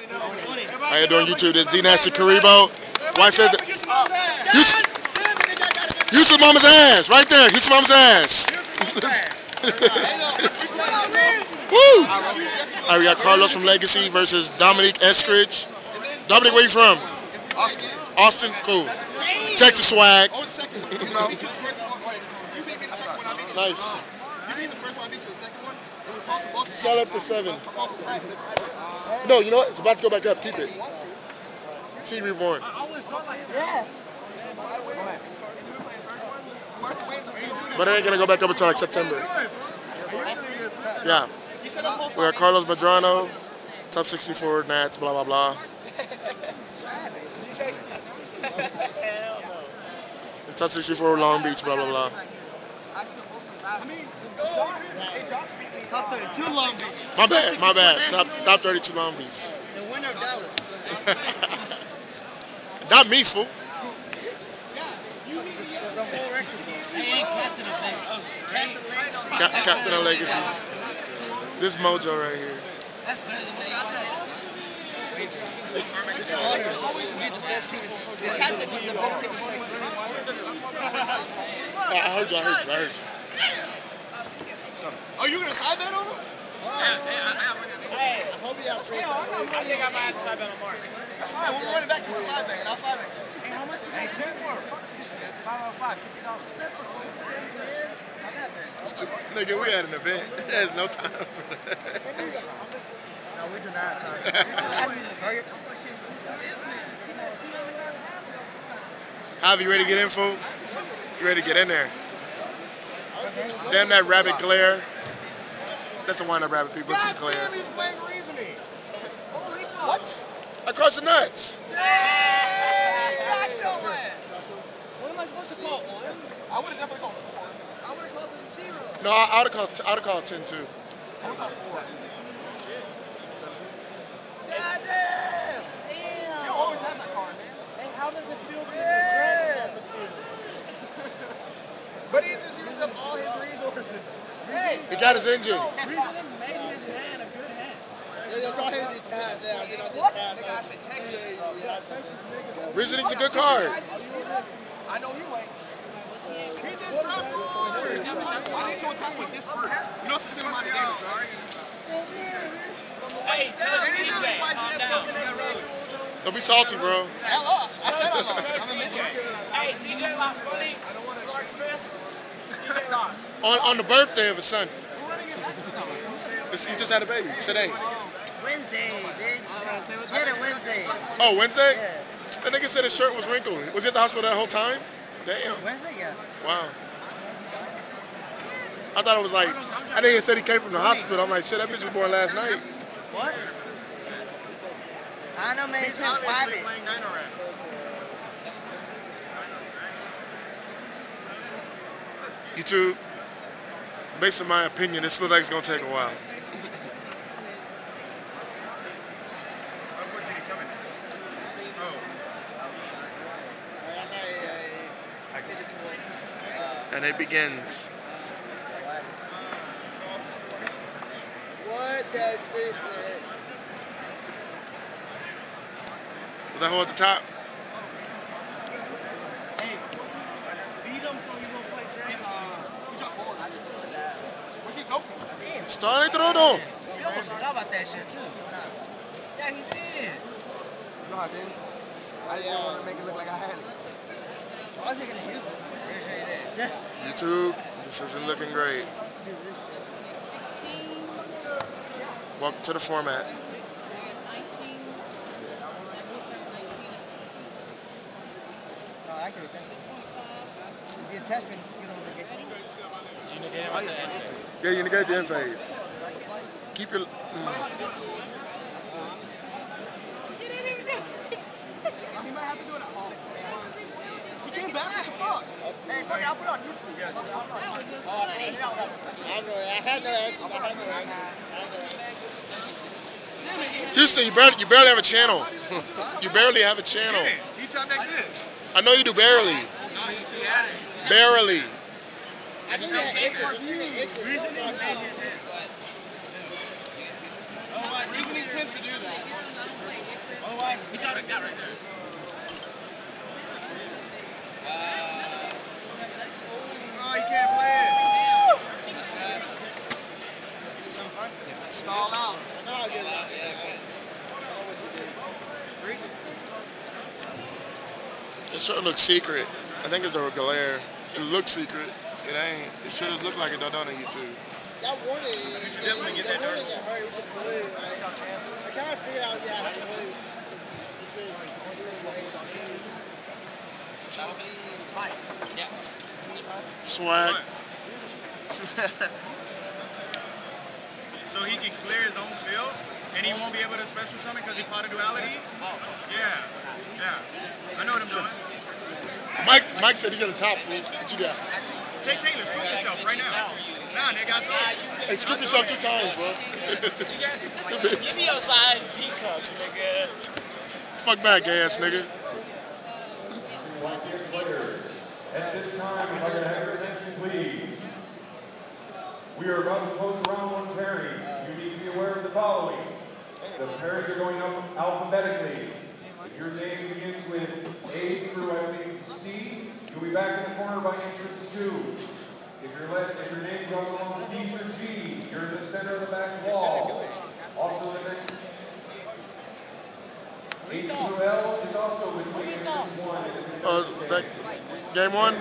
How you doing, YouTube? This D Nasty Karibo. Why I said that? Houston Mama's ass, right there. Houston Mama's ass. Woo! All right, we got Carlos from Legacy versus Dominque Eskridge. Dominic, where you from? Austin. Austin? Cool. Texas swag. Nice. Sell it for 7. No, you know what? It's about to go back up. Keep it. See Reborn. Yeah. But it ain't going to go back up until like September. Yeah. We got Carlos Medrano, top 64 Nats, blah, blah, blah. The top 64 Long Beach, blah, blah, blah. Top 32 Long Beach. My bad, my bad. Top 32 Long Beach. The winner of Dallas. Not me, fool. The whole record. They ain't captain of Legacy. Captain of Legacy. This mojo right here. That's better than they are. I heard you. Oh, you gonna side bet on him? Hey, I hope you have free. I think I might have to side bet on Mark. That's fine. We'll run it back to the side bet. I'll side bet you. Hey, how much? Hey, 10 more. Fuck this shit. It's $5.05, $50. Nigga, we had an event. There's no time for that. No, we do not have time. Javi, you ready to get in, fool? You ready to get in there? Damn that rabbit glare. That's a wind-up rabbit, people. This is glare. What? Across the nuts. What am I supposed to call? 1? I would have definitely called 4. I would have called it 0. No, I would have called 10 too. I would have called 4. Goddamn! You always have that card, man. Hey, how does it feel to be But he just used up all his resources. Hey! He got his engine. Reasoning made his hand a good hand. Yeah, that's all his hand. Yeah, I did all this hand. Nigga, I said Texas. Reasoning's a good card. I know you ain't. He just dropped yours. I need to attack with this first. You know it's the same amount of damage, right? Hey, tell DJ, calm down. Don't be salty, bro. I lost. I said I lost. I'm a midget. Hey, DJ lost money. I don't want to Clark Smith. DJ lost. On the birthday of his son. We're running it back. He just had a baby today. Wednesday, bitch. Get it Wednesday. Oh, Wednesday? Yeah. That nigga said his shirt was wrinkled. Was he at the hospital that whole time? Damn. Wednesday, yeah. Wow. I thought it was like, I think he said he came from the hospital. I'm like, shit, that bitch was born last night. What? I know, man. It's been private. YouTube, based on my opinion, this looks like it's going to take a while. And it begins. What that fish, man? Was that hole at the top? Hey, beat him so you won't play dress. He dropped 4. What's he talking? Start it through though. He almost forgot about that shit, too. Yeah, he did. No, I didn't. I didn't want to make it look like I had it. I was going to use it. Yeah. YouTube, this isn't looking great. Welcome to the format. I can get if you test it, you don't get it. You negate it at the end phase. Yeah, you negate the end phase. Keep your... He might have to do it at home. He came back. What the fuck? Hey, fuck it, I'll put it on YouTube. Yes. I had no Houston, you barely have a channel. You barely have a channel. He talked like this. I know you do barely. Barely. I think that reasoning made his hand. Reasoning tends to do that. Oh, he can't play it. Stall out. It sure looks secret. I think it's a glare. It looks secret. It ain't. It should have looked like it though on YouTube. That warning. You should definitely get that dirt. I kind of figured out, yeah, it's really. Swag. So he can clear his own field, and he won't be able to special summon because he fought a duality? Yeah. I know what I'm doing. Mike said he got a top fool. What you got? Tay Taylor, scoop yourself right now. Nah, nigga, I saw it. Hey, scoop yourself 2 times, bro. Give me your size D cups, nigga. Fuck back, ass nigga. At this time, if I could have your attention, please. We are about to close round 1 pairing. You need to be aware of the following. The pairings are going up alphabetically. If your name begins with A through, I believe, C, you'll be back in the corner by entrance 2. If your name goes along with D through G, you're in the center of the back wall. Also, the next H through L is also between entrance 1 and Game 1?